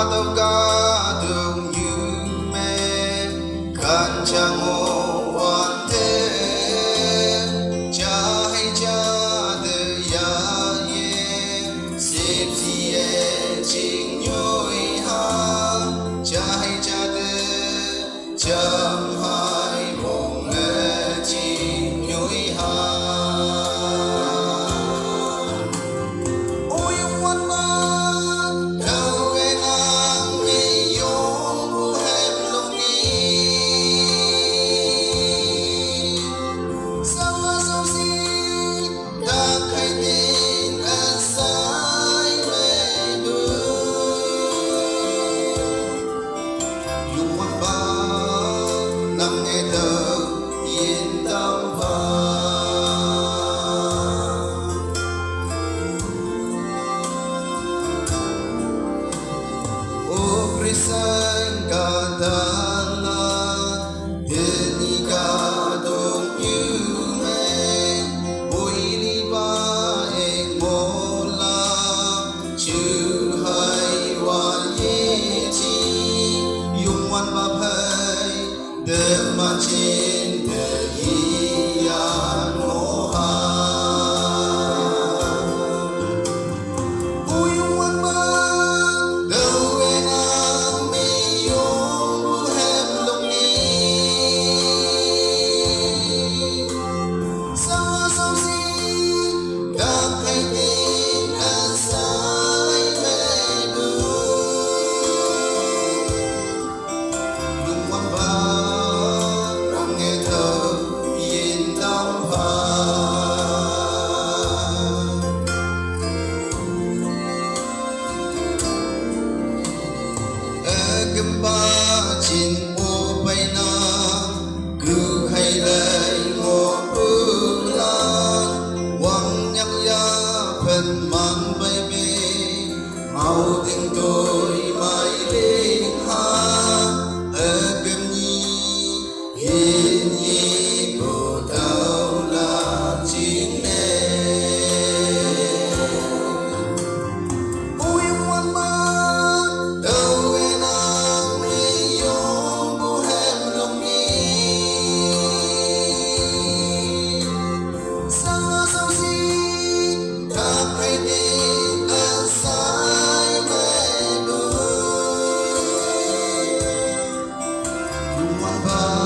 가득 유매 간장호한테 자해자들야의 습지에 징요이하 자해자들 jamhai mong chim nhối ha ôi quan ma đâu em ang mi yong bu hem long ni sao mà sao si ta khai tin an sai mê du yung quan ba nằm nghe thơ yên tâm và ô Chrisan katala deni ka dong yu me oi li ba ek mola chu hai wa ye chi yung wan ba phai de ma chin de ya no ha ôi wan ba đâu em ang mi yong bu hem long ni sao si đã khai tin an sai mê du yung wan ba nằm nghe thơ yên tâm và gempa chin o pai na cứ hay lấy ngô pu la wang nhắc ya phần man bay bê mau tình tôi mai lên ha gem nhi hiền nhi bộ tao là chính nè ôi quan ma đâu em ang mi yong bu hem long ni sao si ta khai tin an sai mê du yung quan ba